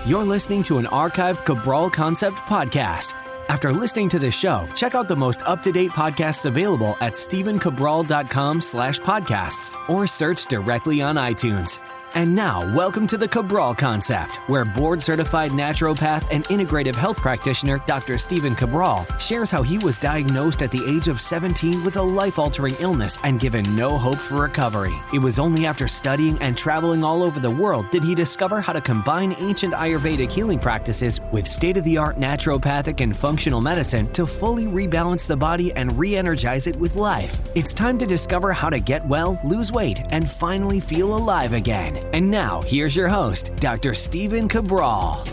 You're listening to an archived Cabral Concept podcast. After listening to this show, check out the most up-to-date podcasts available at stephencabral.com/podcasts or search directly on iTunes. And now, welcome to the Cabral Concept, where board-certified naturopath and integrative health practitioner Dr. Stephen Cabral shares how he was diagnosed at the age of 17 with a life-altering illness and given no hope for recovery. It was only after studying and traveling all over the world did he discover how to combine ancient Ayurvedic healing practices with state-of-the-art naturopathic and functional medicine to fully rebalance the body and re-energize it with life. It's time to discover how to get well, lose weight, and finally feel alive again. And now, here's your host, Dr. Stephen Cabral.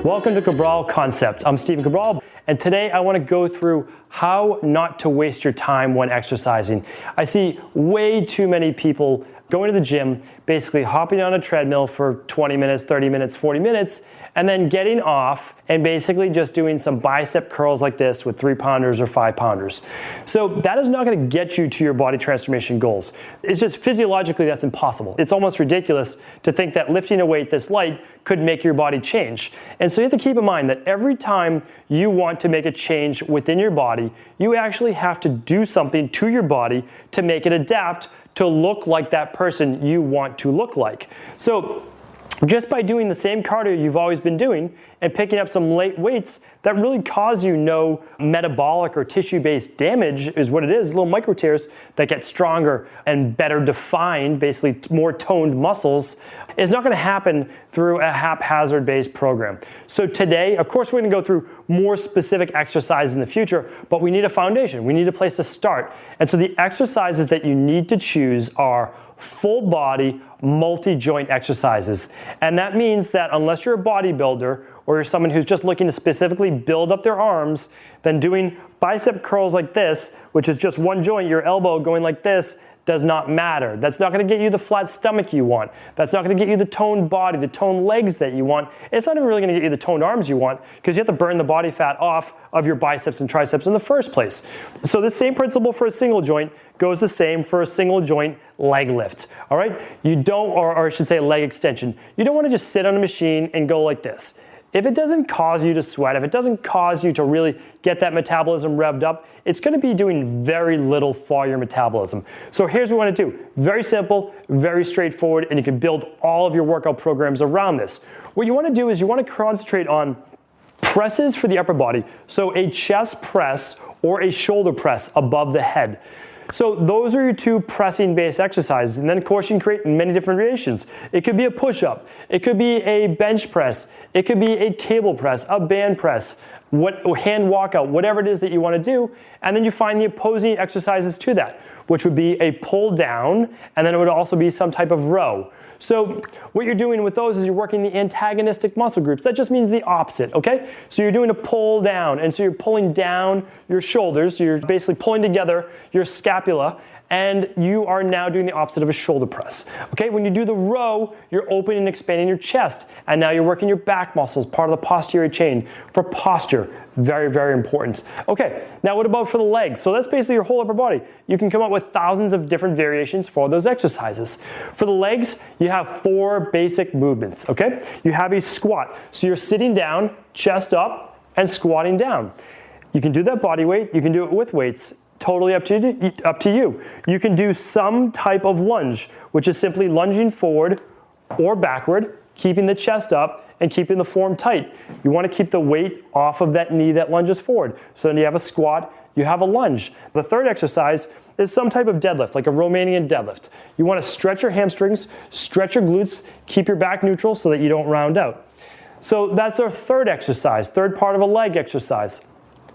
Welcome to Cabral Concept. I'm Stephen Cabral, and today I want to go through how not to waste your time when exercising. I see way too many people going to the gym, basically hopping on a treadmill for 20 minutes, 30 minutes, 40 minutes, and then getting off and basically just doing some bicep curls like this with 3-pounders or 5-pounders. So that is not going to get you to your body transformation goals. It's just physiologically that's impossible. It's almost ridiculous to think that lifting a weight this light could make your body change. And so you have to keep in mind that every time you want to make a change within your body, you actually have to do something to your body to make it adapt to look like that person you want to look like. So just by doing the same cardio you've always been doing and picking up some light weights that really cause you no metabolic or tissue-based damage is what it is, little micro tears that get stronger and better defined, basically more toned muscles, is not going to happen through a haphazard-based program. So today, of course, we're going to go through more specific exercises in the future, but we need a foundation. We need a place to start. And so the exercises that you need to choose are full body, multi-joint exercises. And that means that unless you're a bodybuilder or you're someone who's just looking to specifically build up their arms, then doing bicep curls like this, which is just one joint, your elbow going like this, does not matter. That's not going to get you the flat stomach you want. That's not going to get you the toned body, the toned legs that you want. It's not even really going to get you the toned arms you want because you have to burn the body fat off of your biceps and triceps in the first place. So the same principle for a single joint goes the same for a single joint leg lift. All right? You don't, or I should say leg extension. You don't want to just sit on a machine and go like this. If it doesn't cause you to sweat, if it doesn't cause you to really get that metabolism revved up, it's going to be doing very little for your metabolism. So here's what we want to do. Very simple, very straightforward, and you can build all of your workout programs around this. What you want to do is you want to concentrate on presses for the upper body. So a chest press or a shoulder press above the head. So those are your two pressing based exercises. And then of course you can create many different variations. It could be a push-up. It could be a bench press. It could be a cable press, a band press, hand walkout, whatever it is that you want to do. And then you find the opposing exercises to that, which would be a pull down, and then it would also be some type of row. So what you're doing with those is you're working the antagonistic muscle groups. That just means the opposite, okay? So you're doing a pull down, and so you're pulling down your shoulders. So you're basically pulling together your scapula, and you are now doing the opposite of a shoulder press. Okay, when you do the row, you're opening and expanding your chest, and now you're working your back muscles, part of the posterior chain for posture. Very, very important. Okay, now what about for the legs? So that's basically your whole upper body. You can come up with thousands of different variations for those exercises. For the legs, you have 4 basic movements, okay? You have a squat. So you're sitting down, chest up, and squatting down. You can do that body weight, you can do it with weights. Totally up to you. You can do some type of lunge, which is simply lunging forward or backward, keeping the chest up and keeping the form tight. You want to keep the weight off of that knee that lunges forward. So then you have a squat, you have a lunge. The third exercise is some type of deadlift, like a Romanian deadlift. You want to stretch your hamstrings, stretch your glutes, keep your back neutral so that you don't round out. So that's our third exercise, third part of a leg exercise.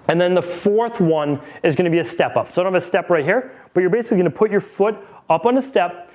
And then the fourth one is going to be a step up. So I don't have a step right here, but you're basically going to put your foot up on a step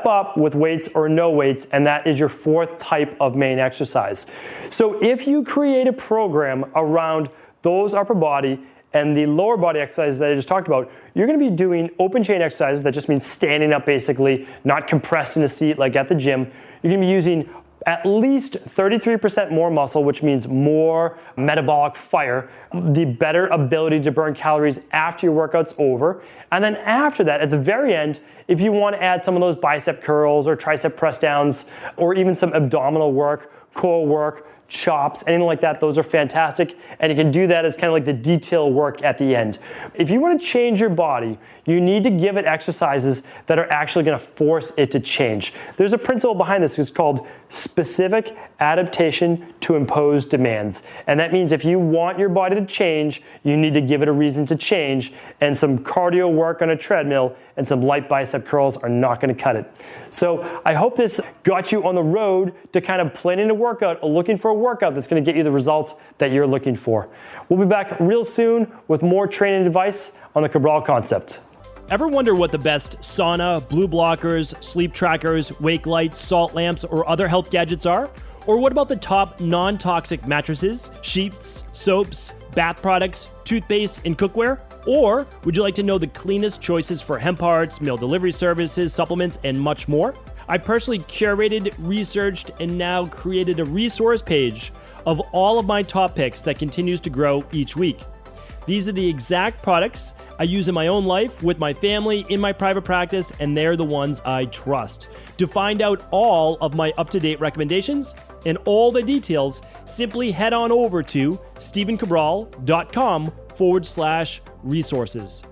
up with weights or no weights, and that is your fourth type of main exercise. So if you create a program around those upper body and the lower body exercises that I just talked about, you're going to be doing open chain exercises. That just means standing up basically, not compressed in a seat like at the gym. You're going to be using at least 33% more muscle, which means more metabolic fire, the better ability to burn calories after your workout's over. And then after that, at the very end, if you want to add some of those bicep curls or tricep press downs, or even some abdominal work, core work, chops, anything like that, those are fantastic. And you can do that as kind of like the detail work at the end. If you want to change your body, you need to give it exercises that are actually going to force it to change. There's a principle behind this. It's called specific adaptation to imposed demands. And that means if you want your body to change, you need to give it a reason to change. And some cardio work on a treadmill and some light bicep curls are not going to cut it. So I hope this got you on the road to kind of planning a workout or looking for a workout that's going to get you the results that you're looking for. We'll be back real soon with more training advice on the Cabral Concept. Ever wonder what the best sauna, blue blockers, sleep trackers, wake lights, salt lamps, or other health gadgets are? Or what about the top non-toxic mattresses, sheets, soaps, bath products, toothpaste, and cookware? Or would you like to know the cleanest choices for hemp parts, meal delivery services, supplements, and much more? I personally curated, researched, and now created a resource page of all of my top picks that continues to grow each week. These are the exact products I use in my own life, with my family, in my private practice, and they're the ones I trust. To find out all of my up-to-date recommendations and all the details, simply head on over to stephencabral.com/resources.